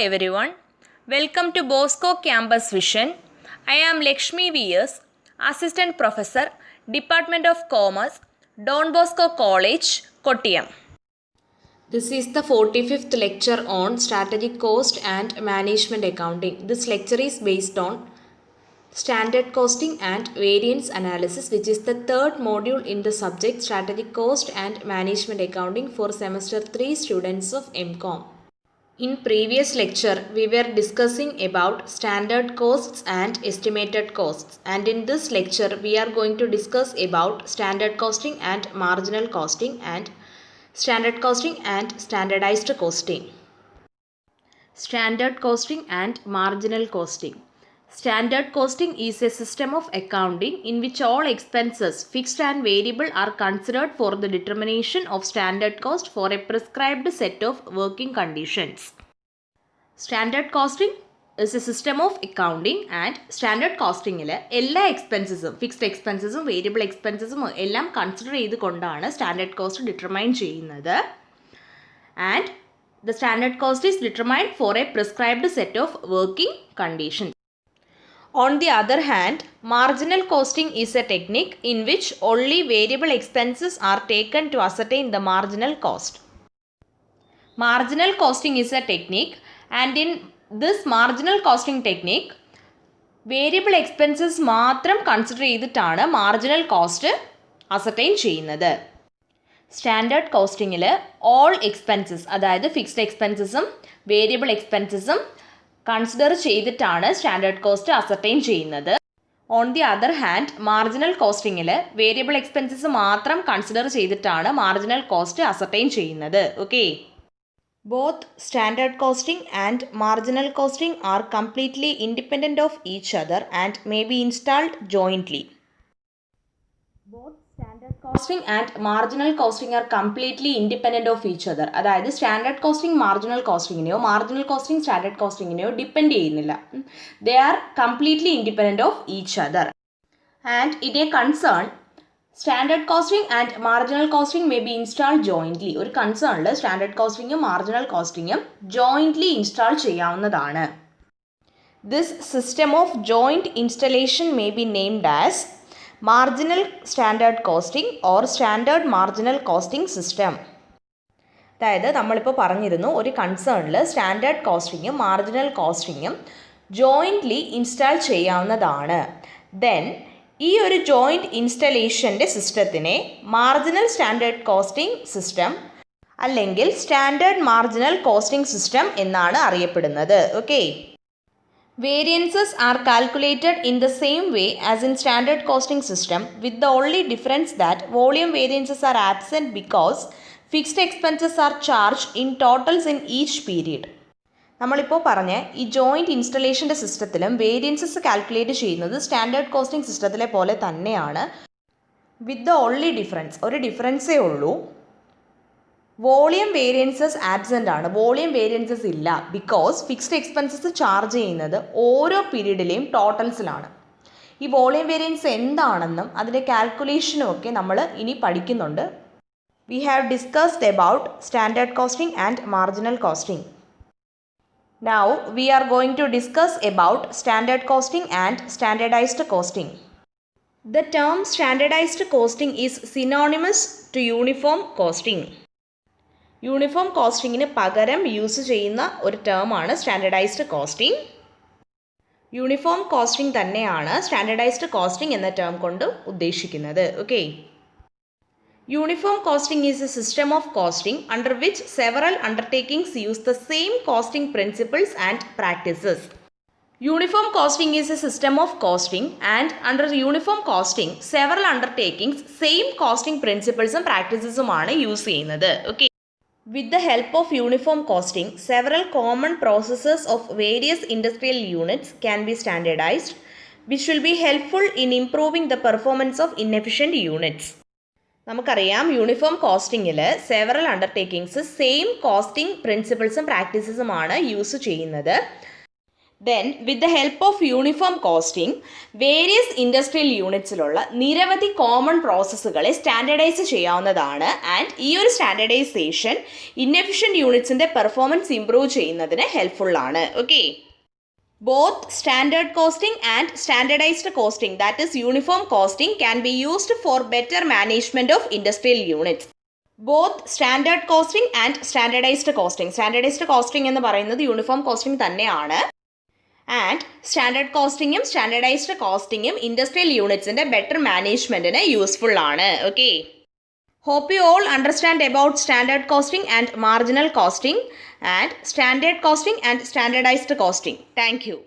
everyone. Welcome to Bosco Campus Vision. I am Lakshmi V.S., Assistant Professor, Department of Commerce, Don Bosco College, Kottayam. This is the 45th lecture on Strategic Cost and Management Accounting. This lecture is based on Standard Costing and Variance Analysis, which is the third module in the subject Strategic Cost and Management Accounting for Semester 3 students of MCOM. In previous lecture, we were discussing about standard costs and estimated costs, and in this lecture, we are going to discuss about standard costing and marginal costing and standard costing and standardized costing. Standard costing and marginal costing. Standard costing is a system of accounting in which all expenses, fixed and variable, are considered for the determination of standard cost for a prescribed set of working conditions. Standard costing is a system of accounting and standard costing എല്ലാ എക്സ്പെൻസസും fixed എക്സ്പെൻസസും variable എക്സ്പെൻസസും എല്ലാം consider ചെയ്തുകൊണ്ടാണ് standard cost determine ചെയ്യുന്നത്. And the standard cost is determined for a prescribed set of working conditions. On the other hand, marginal costing is a technique in which only variable expenses are taken to ascertain the marginal cost. Marginal costing is a technique, and in this marginal costing technique, variable expenses മാത്രം consider ചെയ്തിട്ടാണ് marginal cost ascertain ചെയ്യുന്നത്. Standard കോസ്റ്റിങ്ങിൽ all expenses, അതായത് fixed എക്സ്പെൻസസും variable എക്സ്പെൻസസും consider ചെയ്തിട്ടാണ് standard cost ascertain ചെയ്യുന്നത്. On the other hand marginal കോസ്റ്റിങ്ങിൽ വേരിയബിൾ എക്സ്പെൻസസ് മാത്രം കൺസിഡർ ചെയ്തിട്ടാണ് മാർജിനൽ കോസ്റ്റ് അസർട്ടൈൻ ചെയ്യുന്നത്. Okay, both standard costing and marginal costing are completely independent of each other and may be installed jointly. Standard costing and marginal costing are completely independent of each other. അതായത് standard costing marginal കോസ്റ്റിങ്ങിനെയോ marginal costing standard കോസ്റ്റിങ്ങിനെയോ depend ചെയ്യുന്നില്ല. They are completely independent of each other. And in a concern, standard costing and marginal costing may be install jointly. ഒരു കൺസേണിൽ standard കോസ്റ്റിങ്ങും marginal കോസ്റ്റിങ്ങും jointly install ചെയ്യാവുന്നതാണ്. This system of joint installation may be named as marginal standard costing or standard marginal costing system. അതായത് നമ്മളിപ്പോൾ പറഞ്ഞിരുന്നു, ഒരു കൺസേണിൽ സ്റ്റാൻഡേർഡ് കോസ്റ്റിങ്ങും മാർജിനൽ കോസ്റ്റിങ്ങും ജോയിൻ്റ്ലി ഇൻസ്റ്റാൾ ചെയ്യാവുന്നതാണ്. ദെൻ ഈ ഒരു ജോയിൻറ്റ് ഇൻസ്റ്റലേഷൻ്റെ സിസ്റ്റത്തിനെ മാർജിനൽ സ്റ്റാൻഡേർഡ് കോസ്റ്റിംഗ് സിസ്റ്റം അല്ലെങ്കിൽ സ്റ്റാൻഡേർഡ് മാർജിനൽ കോസ്റ്റിംഗ് സിസ്റ്റം എന്നാണ് അറിയപ്പെടുന്നത്. Okay, variances are calculated in the same way as in standard costing system, with the only difference that volume variances are absent because fixed expenses are charged in totals in each period. നമ്മളിപ്പോൾ പറഞ്ഞ ഈ joint ഇൻസ്റ്റലേഷൻ്റെ സിസ്റ്റത്തിലും variances calculate ചെയ്യുന്നത് standard costing സിസ്റ്റത്തിലെ പോലെ തന്നെയാണ്. With the only difference, ഒരു ഡിഫറൻസേ ഉള്ളൂ, വോളിയം വേരിയൻസസ് ആബ്സെൻ്റ് ആണ്. വോളിയം വേരിയൻസസ് ഇല്ല ബിക്കോസ് ഫിക്സ്ഡ് എക്സ്പെൻസസ് ചാർജ് ചെയ്യുന്നത് ഓരോ പീരീഡിലെയും ടോട്ടൽസിലാണ്. ഈ വോളിയം വേരിയൻസ് എന്താണെന്നും അതിൻ്റെ കാൽക്കുലേഷനും ഒക്കെ നമ്മൾ ഇനി പഠിക്കുന്നുണ്ട്. We have discussed about standard costing and marginal costing. Now we are going to discuss about standard costing and standardised costing. The term standardised costing is synonymous to uniform costing. Uniform കോസ്റ്റിങ്ങിന് പകരം use ചെയ്യുന്ന ഒരു ടേമാണ് standardised costing. Uniform costing തന്നെയാണ് standardised costing എന്ന term കൊണ്ട് ഉദ്ദേശിക്കുന്നത്. Okay, uniform costing is a system of costing under which several undertakings use the same costing principles and practices. Uniform costing is a system of costing and under uniform costing several undertakings same costing പ്രിൻസിപ്പിൾസും പ്രാക്ടീസസുമാണ് use ചെയ്യുന്നത്. Okay, with the help of uniform costing, several common processes of various industrial units can be standardized, which will be helpful in improving the performance of inefficient units. നമുക്കറിയാം, uniform കോസ്റ്റിങ്ങിൽ several undertakings same costing പ്രിൻസിപ്പിൾസും പ്രാക്ടീസസുമാണ് use ചെയ്യുന്നത്. Then with the help of uniform costing various industrial യൂണിറ്റ്സിലുള്ള നിരവധി common പ്രോസസ്സുകളെ standardise ചെയ്യാവുന്നതാണ്. And ഈ ഒരു സ്റ്റാൻഡർഡൈസേഷൻ ഇൻഎഫിഷ്യൻറ്റ് യൂണിറ്റ്സിൻ്റെ പെർഫോമൻസ് ഇംപ്രൂവ് ചെയ്യുന്നതിന് ഹെൽപ്ഫുള്ളാണ്. Okay, both standard costing and standardized costing, that is uniform costing, can be used for better management of industrial units. Both standard costing and standardized costing എന്ന് പറയുന്നത് uniform costing തന്നെയാണ്. And standard കോസ്റ്റിങ്ങും standardised കോസ്റ്റിങ്ങും industrial യൂണിറ്റ്സിൻ്റെ better മാനേജ്മെൻറ്റിന് useful ആണ്. Okay, hope you all understand about standard costing and marginal costing and standard costing and standardized costing. Thank you.